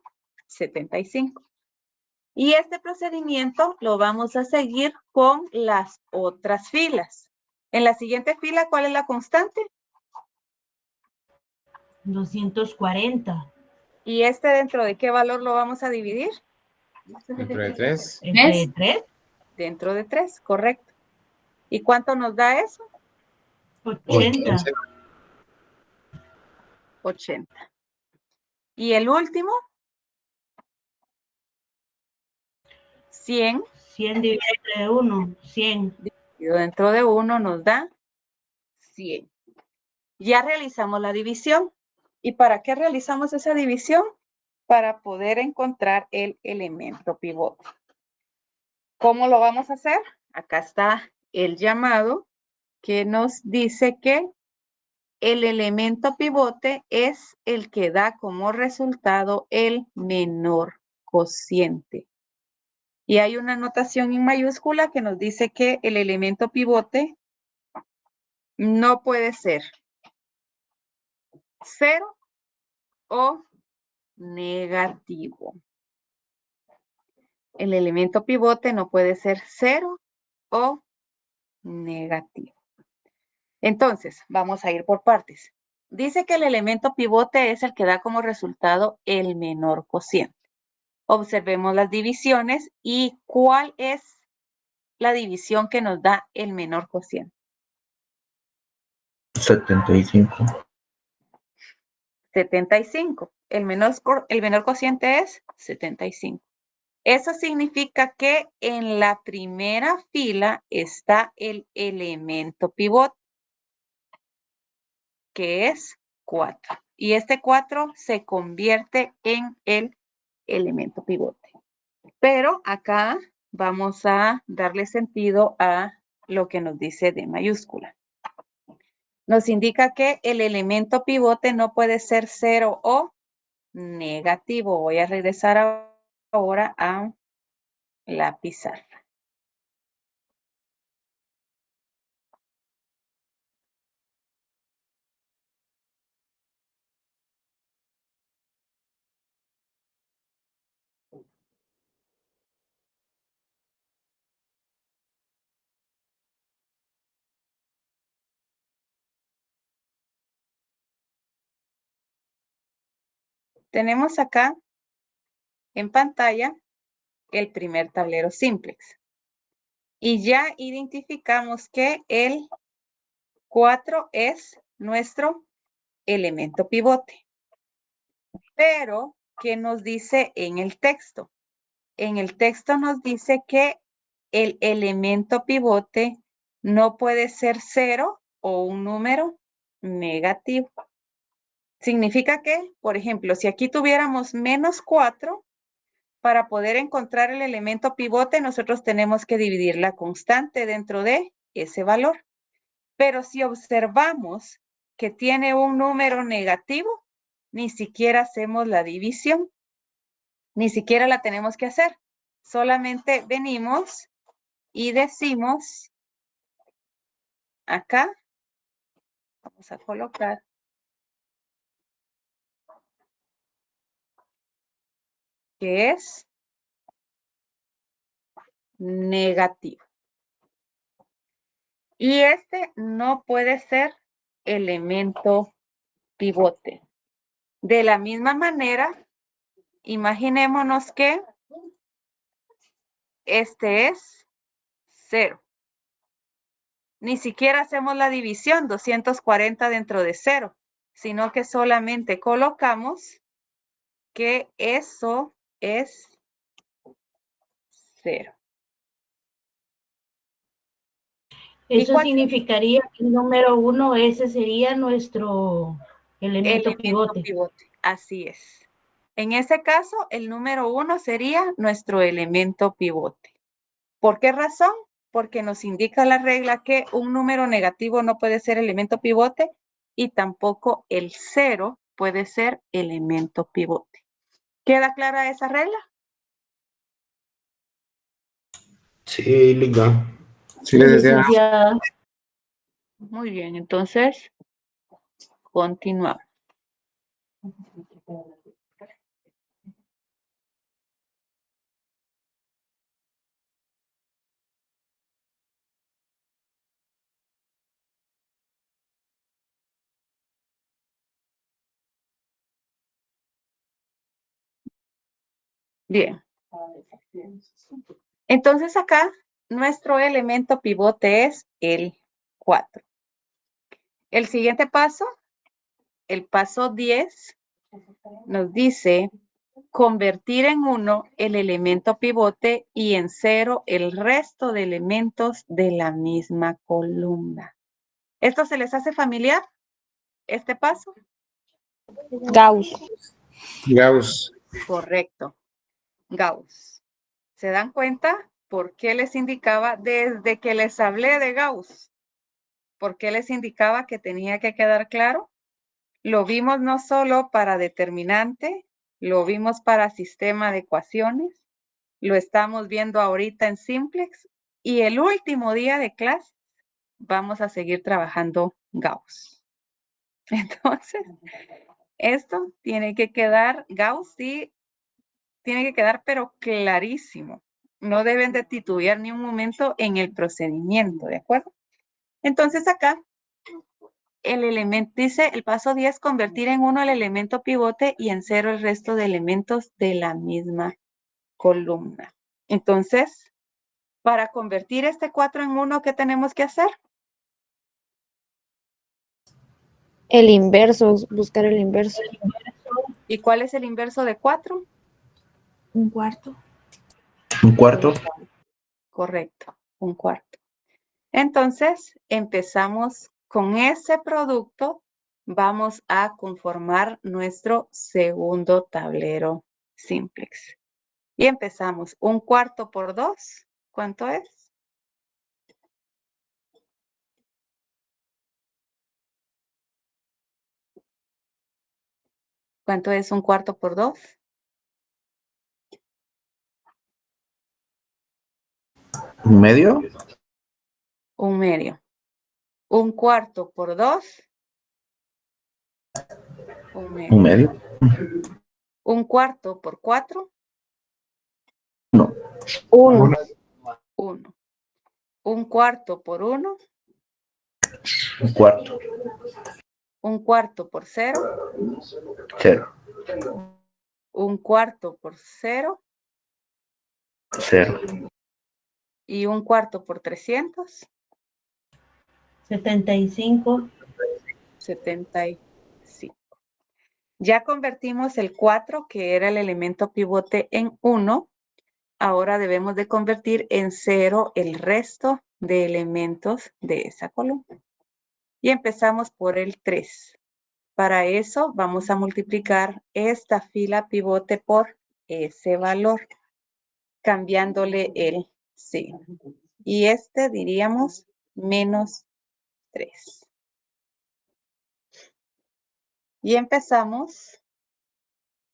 75. Y este procedimiento lo vamos a seguir con las otras filas. En la siguiente fila, ¿cuál es la constante? 240. ¿Y este dentro de qué valor lo vamos a dividir? Dentro de 3. ¿Entre 3? Dentro de 3, correcto. ¿Y cuánto nos da eso? 80. 80. ¿Y el último? 100. 100 dividido entre 1, 100. Dividido dentro de 1 nos da 100. Ya realizamos la división. ¿Y para qué realizamos esa división? Para poder encontrar el elemento pivote. ¿Cómo lo vamos a hacer? Acá está el llamado que nos dice que el elemento pivote es el que da como resultado el menor cociente. Y hay una notación en mayúscula que nos dice que el elemento pivote no puede ser 0 o negativo. El elemento pivote no puede ser 0 o negativo. Entonces, vamos a ir por partes. Dice que el elemento pivote es el que da como resultado el menor cociente. Observemos las divisiones y cuál es la división que nos da el menor cociente. 75. 75. El menor cociente es 75. Eso significa que en la primera fila está el elemento pivote, que es 4. Y este 4 se convierte en el elemento pivote. Pero acá vamos a darle sentido a lo que nos dice D mayúscula. Nos indica que el elemento pivote no puede ser 0 o negativo. Voy a regresar ahora a la pizarra. Tenemos acá en pantalla el primer tablero simplex. Y ya identificamos que el 4 es nuestro elemento pivote. Pero, ¿qué nos dice en el texto? En el texto nos dice que el elemento pivote no puede ser 0 o un número negativo. Significa que, por ejemplo, si aquí tuviéramos menos 4, para poder encontrar el elemento pivote, nosotros tenemos que dividir la constante dentro de ese valor. Pero si observamos que tiene un número negativo, ni siquiera hacemos la división. Ni siquiera la tenemos que hacer. Solamente venimos y decimos acá, vamos a colocar que es negativo. Y este no puede ser elemento pivote. De la misma manera, imaginémonos que este es 0. Ni siquiera hacemos la división 240 dentro de 0, sino que solamente colocamos que eso es 0. Eso significaría que el número 1, ese sería nuestro elemento pivote. Así es. En ese caso, el número 1 sería nuestro elemento pivote. ¿Por qué razón? Porque nos indica la regla que un número negativo no puede ser elemento pivote y tampoco el 0 puede ser elemento pivote. ¿Queda clara esa regla? Sí, Liga. Sí, licenciada. Muy bien, entonces continuamos. Bien. Entonces acá nuestro elemento pivote es el 4. El siguiente paso, el paso 10, nos dice convertir en 1 el elemento pivote y en 0 el resto de elementos de la misma columna. ¿Esto se les hace familiar? ¿Este paso? Gauss. Gauss. Correcto. Gauss. ¿Se dan cuenta por qué les indicaba desde que les hablé de Gauss? ¿Por qué les indicaba que tenía que quedar claro? Lo vimos no solo para determinante, lo vimos para sistema de ecuaciones, lo estamos viendo ahorita en simplex y el último día de clase vamos a seguir trabajando Gauss. Entonces, esto tiene que quedar, Gauss sí, tiene que quedar pero clarísimo. No deben de titubear ni un momento en el procedimiento, ¿de acuerdo? Entonces acá el elemento, dice el paso 10, convertir en 1 el elemento pivote y en 0 el resto de elementos de la misma columna. Entonces, para convertir este 4 en 1, ¿qué tenemos que hacer? El inverso, buscar el inverso. ¿Y cuál es el inverso de 4? Un cuarto. Un cuarto. Correcto, un cuarto. Entonces, empezamos con ese producto. Vamos a conformar nuestro segundo tablero simplex. Y empezamos. 1/4 por 2. ¿Cuánto es? ¿Cuánto es 1/4 por 2? 1/2. 1/2. 1/4 por 2. 1/2. 1/2. 1/4 por 4. 1. 1. 1. 1/4 por 1. 1/4. 1/4 por 0. 0. 1/4 por 0. 0. Y 1/4 por 300. 75. 75. Ya convertimos el 4, que era el elemento pivote, en 1. Ahora debemos de convertir en 0 el resto de elementos de esa columna. Y empezamos por el 3. Para eso vamos a multiplicar esta fila pivote por ese valor, cambiándole el signo. Y este diríamos menos 3. Y empezamos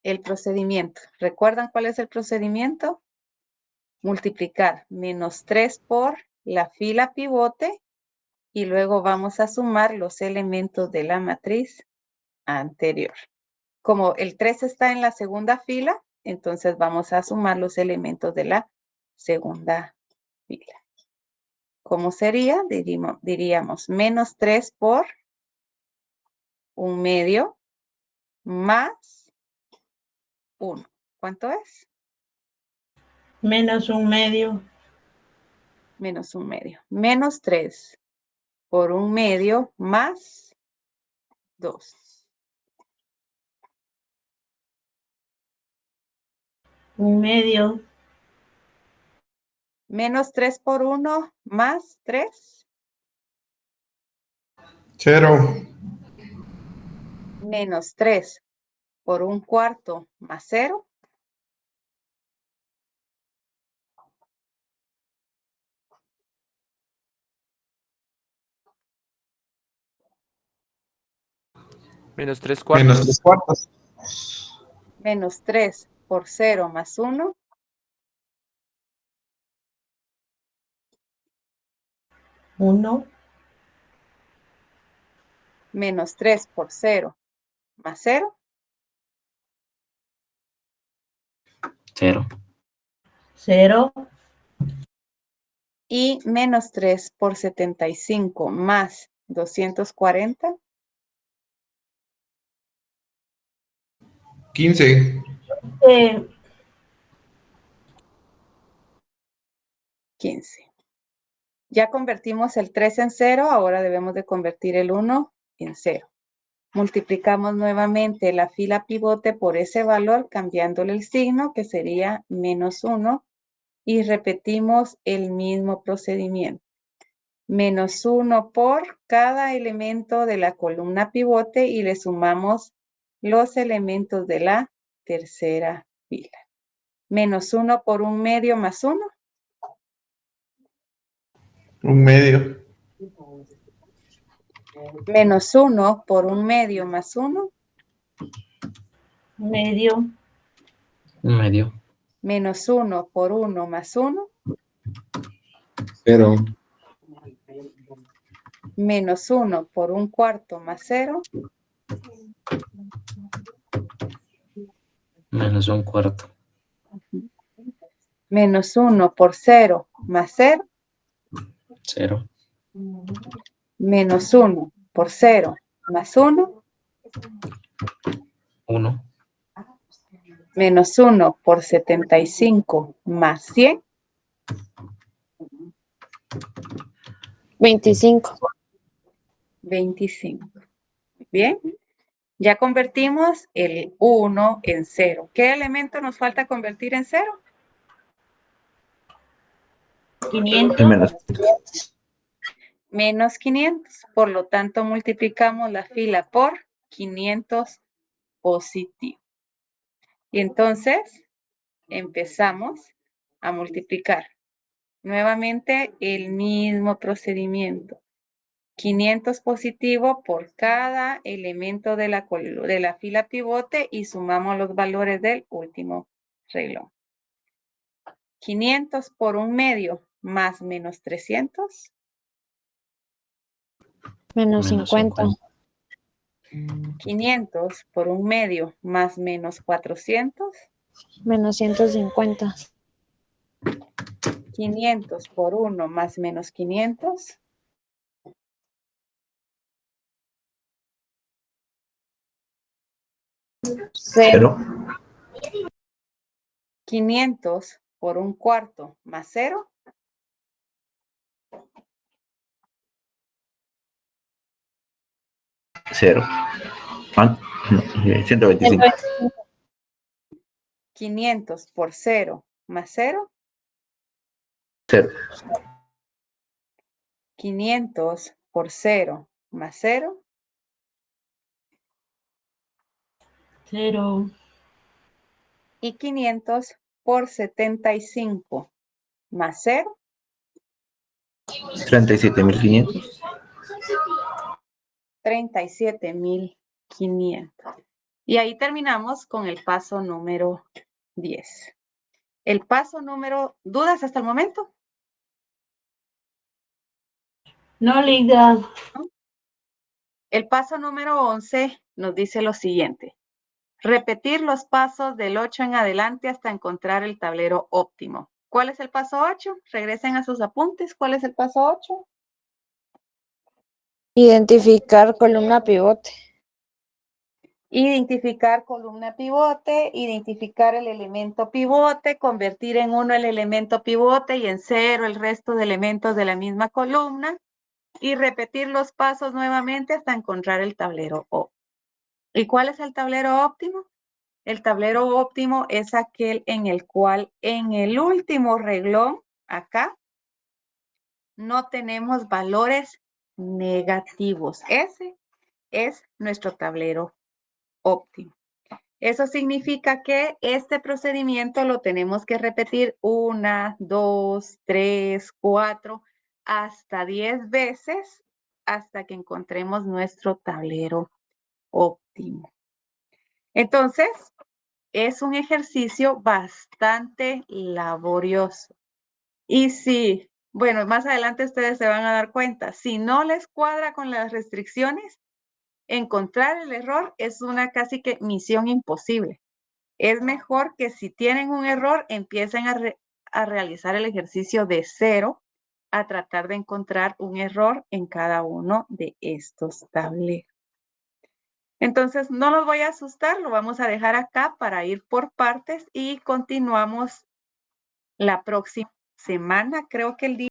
el procedimiento. ¿Recuerdan cuál es el procedimiento? Multiplicar menos 3 por la fila pivote y luego vamos a sumar los elementos de la matriz anterior. Como el 3 está en la segunda fila, entonces vamos a sumar los elementos de la segunda fila. ¿Cómo sería? Diríamos menos 3 por 1/2 más 1. ¿Cuánto es? Menos 1/2. Menos 1/2. Menos 3 por 1/2 más 2. 1/2. Menos 3 por 1 más 3. 0. Menos 3 por 1/4 más 0. Menos 3 Menos cuartos. 3 cuartos. Menos 3 por 0 más 1. 1. Menos 3 por 0 más 0. 0. 0. Y menos 3 por 75 más 240. 15. 15. Ya convertimos el 3 en 0, ahora debemos de convertir el 1 en 0. Multiplicamos nuevamente la fila pivote por ese valor, cambiándole el signo, que sería menos 1, y repetimos el mismo procedimiento. Menos 1 por cada elemento de la columna pivote y le sumamos los elementos de la tercera fila. Menos 1 por 1/2 más 1. 1/2. Menos 1 por 1/2 más 1. 1/2. 1/2. Menos 1 por 1 más 1. 0. Menos 1 por 1/4 más 0. Menos 1/4. Menos 1 por 0 más 0. 0. Menos 1 por 0 más 1, 1. menos 1 por 75 más 100, 25. 25. Bien, ya convertimos el 1 en 0. ¿Qué elemento nos falta convertir en 0? 500. Menos 500. Por lo tanto, multiplicamos la fila por 500 positivo. Y entonces, empezamos a multiplicar. Nuevamente, el mismo procedimiento. 500 positivo por cada elemento de la fila pivote y sumamos los valores del último renglón. 500 por 1/2 más menos 300. Menos 50. 500 por 1/2 más menos 400. Menos 150. 500 por 1 más menos 500. Cero. 500 por 1/4 más 0. 0. 125. 500 por 0 más 0. 0. 500 por 0 más 0. 0. Y 500 por 75 más 0. 37.500. 37.500. Y ahí terminamos con el paso número 10. El paso número, ¿dudas hasta el momento? No, Liga. El paso número 11 nos dice lo siguiente. Repetir los pasos del 8 en adelante hasta encontrar el tablero óptimo. ¿Cuál es el paso 8? Regresen a sus apuntes. ¿Cuál es el paso 8? Identificar columna pivote. Identificar columna pivote, identificar el elemento pivote, convertir en 1 el elemento pivote y en 0 el resto de elementos de la misma columna y repetir los pasos nuevamente hasta encontrar el tablero óptimo. ¿Y cuál es el tablero óptimo? El tablero óptimo es aquel en el cual en el último renglón, acá, no tenemos valores negativos. Ese es nuestro tablero óptimo. Eso significa que este procedimiento lo tenemos que repetir 1, 2, 3, 4, hasta 10 veces hasta que encontremos nuestro tablero óptimo. Entonces, es un ejercicio bastante laborioso. Y si, bueno, más adelante ustedes se van a dar cuenta, si no les cuadra con las restricciones, encontrar el error es una casi que misión imposible. Es mejor que si tienen un error, empiecen a realizar el ejercicio de 0, a tratar de encontrar un error en cada uno de estos tableros. Entonces, no los voy a asustar, lo vamos a dejar acá para ir por partes y continuamos la próxima semana. Creo que el día